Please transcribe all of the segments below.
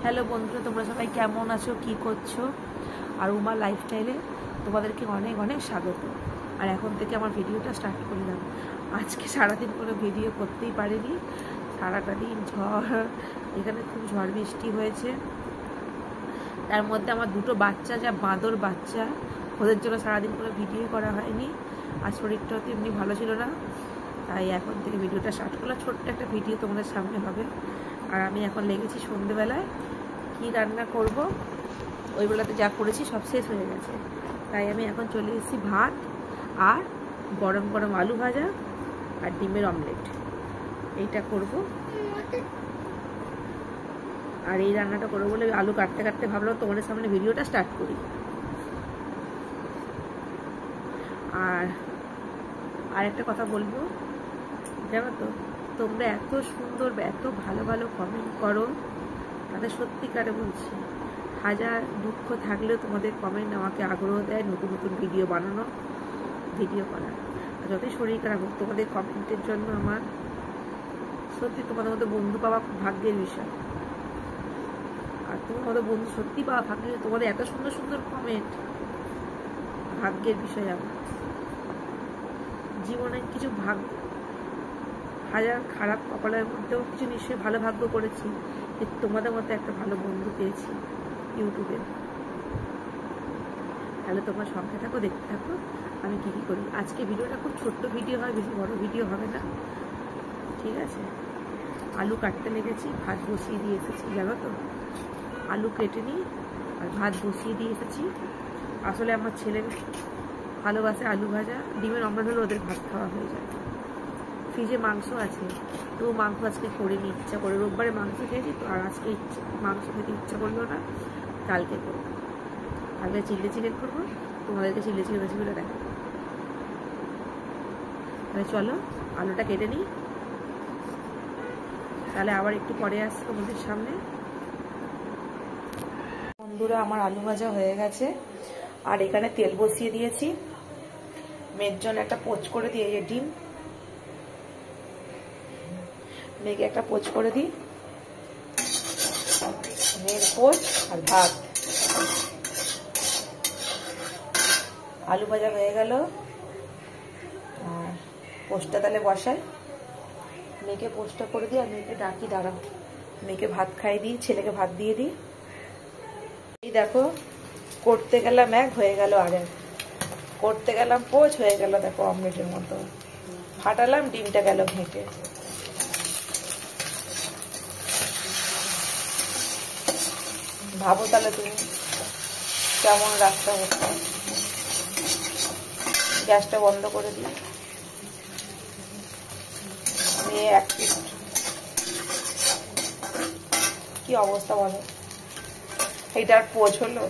Hello বন্ধুরা, তোমরা সবাই কেমন আছো, কি করছো? আর উমা লাইফস্টাইলে তোমাদেরকে অনেক অনেক স্বাগত। আর এখন থেকে আমার ভিডিওটা স্টার্ট করলাম। আজকে সারাদিন কোনো ভিডিও করতেই পারিনি, সারাটা দিন ঝড়, এখানে খুব ঝড় বৃষ্টি হয়েছে। তার মধ্যে আমার দুটো বাচ্চা, যা বাঁদর বাচ্চা, ওদের জন্য সারাদিন কোনো ভিডিও করা হয়নি। আর শরীরটাও তো এমনি ভালো ছিল না, তাই এখন থেকে ভিডিওটা স্টার্ট করলাম। ছোট্ট একটা ভিডিও তোমাদের সামনে হবে। আর আমি এখন লেগেছি সন্ধ্যেবেলায় কী রান্না করব। ওই বেলাতে যা করেছি সব শেষ হয়ে গেছে, তাই আমি এখন চলে এসেছি ভাত আর গরম গরম আলু ভাজা আর ডিমের অমলেট, এইটা করব। আর এই রান্নাটা করবো বলে আলু কাটতে কাটতে ভাবলাম তোমাদের সামনে ভিডিওটা স্টার্ট করি। আর একটা কথা বলবো, জানো তো, তোমরা এত সুন্দর এত ভালো ভালো কমেন্ট করো, তাদের সত্যিকারে বলছি, হাজার দুঃখ থাকলেও তোমাদের কমেন্ট আমাকে আগ্রহ দেয় নতুন নতুন ভিডিও বানানো, ভিডিও করার। আর যতই শরীর খারাপ হোক, তোমাদের কমেন্টের জন্য আমার সত্যি তোমাদের মতো বন্ধু পাওয়া খুব ভাগ্যের বিষয়। আর তোমার মতো বন্ধু সত্যি পাওয়া ভাগ্যের, তোমাদের এত সুন্দর সুন্দর কমেন্ট, ভাগ্যের বিষয়। আমার জীবনে কিছু ভাগ্য, হাজার খারাপ কপালের মধ্যেও কিছু নিশ্চয়ই ভালো ভাগ্য করেছি যে তোমাদের মতো একটা ভালো বন্ধু পেয়েছি ইউটিউবে। তাহলে তোমরা সঙ্গে থাকো, দেখতে থাকো আমি কী কী করি। আজকে ভিডিওটা খুব ছোট্ট ভিডিও হয়, বেশি বড় ভিডিও হবে না, ঠিক আছে? আলু কাটতে লেগেছি, ভাত বসিয়ে দিয়ে এসেছি, জানো তো, আলু কেটে নিই আর ভাত বসিয়ে দিয়ে এসেছি। আসলে আমার ছেলে ভালোবাসে আলু ভাজা, ডিমের অমলেট হলে ওদের ভাত খাওয়া হয়ে যায়। ফ্রিজে মাংস আছে, তো মাংস আজকে করিনি, ইচ্ছা করে। রোববারে মাংস খেয়েছি তো, আর আজকে মাংস খেতে ইচ্ছা করলো না, কালকে করবো। কালকে চিলি চিকেন করবো, তোমাদেরকে চিলি চিকেন রেসিপিটা দেখাবো। তাহলে চলো আলুটা কেটে নিই, তাহলে আবার একটু পরে আসছি তোমাদের সামনে। বন্ধুরা, আমার আলু ভাজা হয়ে গেছে, আর এখানে তেল বসিয়ে দিয়েছি। মেয়ের জন্য একটা পোচ করে দিয়ে, এই ডিম, মেয়েকে একটা পোচ করে দিই, মেয়ের পোচ আর ভাত। আলু ভাজা হয়ে গেল, আর পোস্টটা তাহলে বসাই। মেয়েকে পোস্টটা করে দিই আর মেয়েকে ডাকি, দাঁড়াও, মেয়েকে ভাত খাই দিই, ছেলেকে ভাত দিয়ে দিই। এই দেখো, করতে গেলাম এক, হয়ে গেল আর এক, করতে গেলাম পোচ, হয়ে গেল দেখো অমলেটের মতো। ফাটালাম, ডিমটা গেল ঘেঁটে। ভাবো তাহলে তুমি কেমন রাস্তা হচ্ছে। গ্যাসটা বন্ধ করে দিই, মেয়ে এক পিস, কি অবস্থা বলো, এইটার পোচ হলো।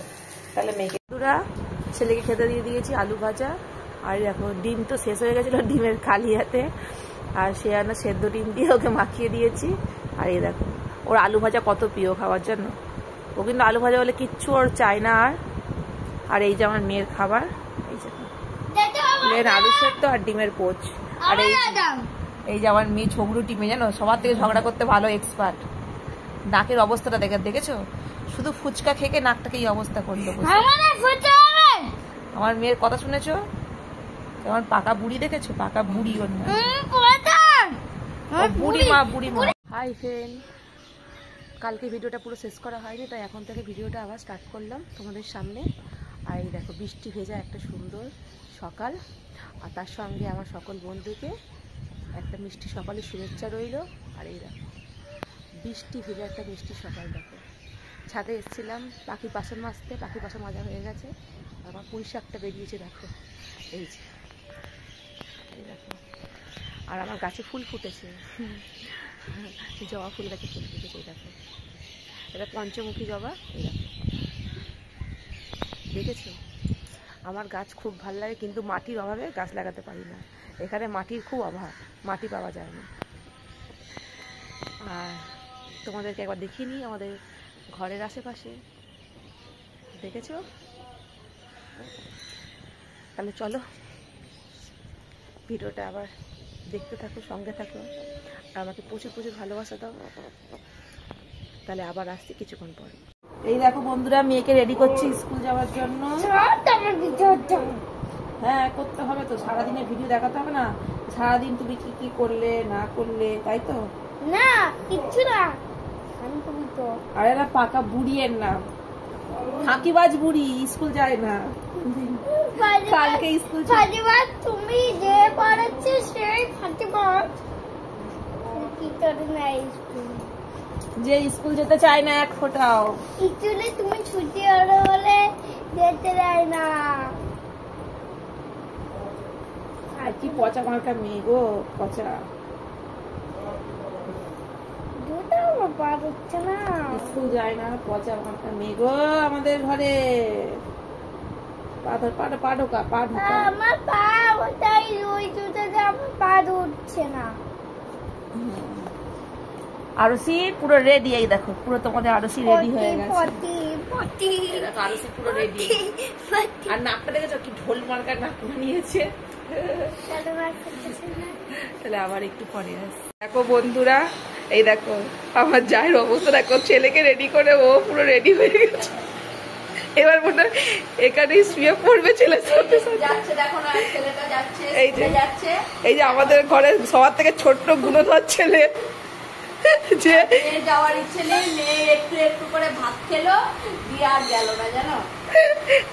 তাহলে মেয়েকে ছেলেকে খেতে দিয়ে দিয়েছি আলু ভাজা। আর দেখো ডিম তো শেষ হয়ে গেছিলো, ডিমের খালি হাতে, আর সে আনা সেদ্ধ ডিম দিয়ে ওকে মাখিয়ে দিয়েছি। আর এই দেখো, ওর আলু ভাজা কত প্রিয় খাওয়ার জন্য, ও কিন্তু আলু ভাজা বলে কিচ্ছু ওর চায় না। আর এই যে আমার মেয়ের খাবার, এই যে প্লেন আলু সেদ্ধ আর ডিমের পোচ। আর এই যে আমার মেয়ে ঝগড়ু টিমে, জানো, সবার থেকে ঝগড়া করতে ভালো এক্সপার্ট। নাকের অবস্থাটা দেখেছো, শুধু ফুচকা খেয়ে নাকটাকে এই অবস্থা করলো। আমার মেয়ের কথা শুনেছো, আমার পাকা বুড়ি দেখেছো, পাকা বুড়ি, ওর বুড়ি মা, বুড়ি মা। হাই ফ্রেন্ড, কালকে ভিডিওটা পুরো শেষ করা হয়নি, তাই এখন থেকে ভিডিওটা আবার স্টার্ট করলাম তোমাদের সামনে। আর এই দেখো, বৃষ্টি ভেজা একটা সুন্দর সকাল, আর তার সঙ্গে আমার সকল বন্ধুকে একটা মিষ্টি সকালের শুভেচ্ছা রইল। আর এই দেখো, বৃষ্টি ভেজা একটা মিষ্টি সকাল। দেখো, ছাদে এসেছিলাম পাখি বাসন মাজতে, পাখি বাসন মাজা হয়ে গেছে। আমার পুঁই শাকটা বেরিয়েছে, দেখো, এই যে, এই দেখো। আর আমার গাছে ফুল ফুটেছে, জবা ফুল গাছে ফুল ফুটেছে, এই দেখো, এটা পঞ্চমুখী জবা। এই দেখো, দেখেছো? আমার গাছ খুব ভালো লাগে, কিন্তু মাটির অভাবে গাছ লাগাতে পারি না। এখানে মাটির খুব অভাব, মাটি পাওয়া যায় না। আর তোমাদেরকে একবার দেখিয়ে নিই আমাদের ঘরের আশেপাশে, দেখেছো? তাহলে চলো ভিডিওটা আবার দেখতে থাকো, সঙ্গে থাকো, আর আমাকে প্রচুর প্রচুর ভালোবাসা দাও। তাহলে আবার আসছি কিছুক্ষণ পরে। এই দেখো বন্ধুরা, মেয়েকে রেডি করছি স্কুল যাওয়ার জন্য। হ্যাঁ করতে হবে তো, সারাদিনের ভিডিও দেখাতে হবে না? সারাদিন তুমি কি কি করলে না করলে, তাই তো? না কিচ্ছু না। আরে না, পাকা বুড়িয়ের নাম ফাঁকিবাজ বুড়ি, স্কুল যায় না। কালকে স্কুল ফাঁকিবাজ তুমি যে পড়াচ্ছে সেই ফাঁকিবাজ। কি করে না স্কুল, যে স্কুল যেতে চায় না এক ফোঁটাও। স্কুলে তুমি ছুটি হলো বলে যেতে দেয় না। আর কি পচা মার্কা মেয়ে গো, পচা। স্কুল যায় না, পচা মার্কা মেয়ে গো আমাদের ঘরে। আমার পা ওটাই ওই জুতোতে আমার পা উঠছে না। আরসি পুরো রেডি, এই দেখো পুরো তোমাদের আরসি রেডি হয়ে গেছে। আরসি পুরো রেডি। আর নাকটা দেখেছো কি ঢোল মার্কার নাক নিয়েছে। তাহলে আবার একটু পরে আসি। দেখো বন্ধুরা, এই দেখো আমার জায়ের অবস্থা দেখো, ছেলেকে রেডি করে ও পুরো রেডি হয়ে গেছে। এবার মনে হয় এখানেই শুয়ে পড়বে ছেলের সাথে। এই যে আমাদের ঘরে সবার থেকে ছোট্ট গুণধর ছেলে, যে যাওয়ার ইচ্ছে নেই, মেয়ে একটু একটু করে ভাত খেলো দিয়ে আর গেল না জানো।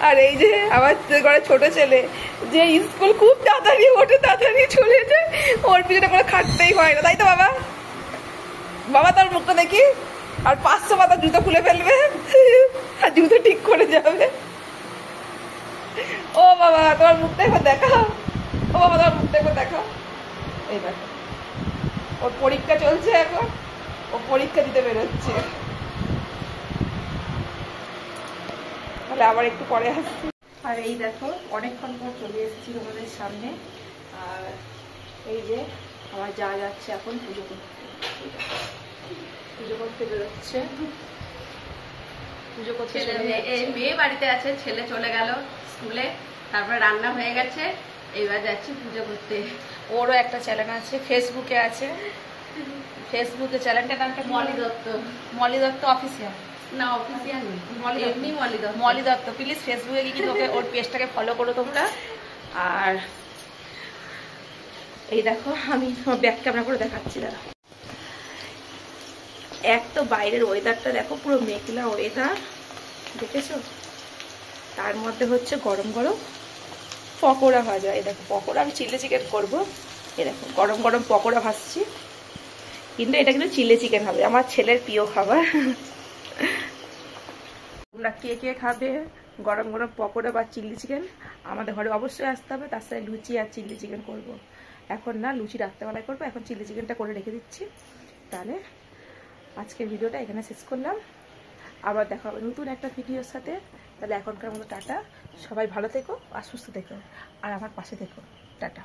আর এই যে আমার ঘরে ছোট ছেলে, যে স্কুল খুব তাড়াতাড়ি ওঠে, তাড়াতাড়ি চলে যায়, ওর পিছনে কোনো খাটতেই হয় না, তাই তো বাবা? বাবা তোর মুখটা দেখি, আর 500 পাতা জুতো খুলে ফেলবে আর জুতো ঠিক করে যাবে। ও বাবা তোমার মুখটা একবার দেখাও, ও বাবা তোমার মুখটা একবার দেখাও। এই দেখো ওর পরীক্ষা চলছে এখন, ও পরীক্ষা দিতে বেরোচ্ছে। তাহলে আবার একটু পরে আসছি। আর এই দেখো অনেকক্ষণ পর চলে এসেছি তোমাদের সামনে। আর এই যে আমার যা যাচ্ছে এখন পুজো করতে, পুজো করতে বেরোচ্ছে। পুজো করতে মেয়ে বাড়িতে আছে, ছেলে চলে গেল স্কুলে, তারপরে রান্না হয়ে গেছে, এইবার যাচ্ছি পুজো করতে। ওরও একটা চ্যানেল আছে, ফেসবুকে আছে। ফেসবুকে চ্যানেলটার নামটা মলি দত্ত। মলি দত্ত অফিসিয়াল না অফিসিয়াল এমনি মলি দত্ত। মলি দত্ত, প্লিজ ফেসবুকে গিয়ে কিন্তু ওর পেজটাকে ফলো করো তোমরা। আর এই দেখো আমি ব্যাক ক্যামেরা করে দেখাচ্ছি, দাঁড়া। এক তো বাইরের ওয়েদারটা দেখো, পুরো মেঘলা ওয়েদার, দেখেছো? তার মধ্যে হচ্ছে গরম গরম পকোড়া ভাজা। এই দেখো পকোড়া, আমি চিলি চিকেন করবো। এই দেখো গরম গরম পকোড়া ভাজছি, কিন্তু এটা কিন্তু চিলি চিকেন হবে, আমার ছেলের প্রিয় খাবার। তোমরা কে কে খাবে গরম গরম পকোড়া বা চিলি চিকেন, আমাদের ঘরে অবশ্যই আসতে হবে। তার সাথে লুচি আর চিলি চিকেন করব। এখন না, লুচি রাত্রেবেলায় করবো, এখন চিলি চিকেনটা করে রেখে দিচ্ছি। তাহলে আজকের ভিডিওটা এখানে শেষ করলাম, আবার দেখা হবে নতুন একটা ভিডিওর সাথে। তাহলে এখনকার মতো টাটা, সবাই ভালো থেকো আর সুস্থ থেকো, আর আমার পাশে থেকো। টাটা।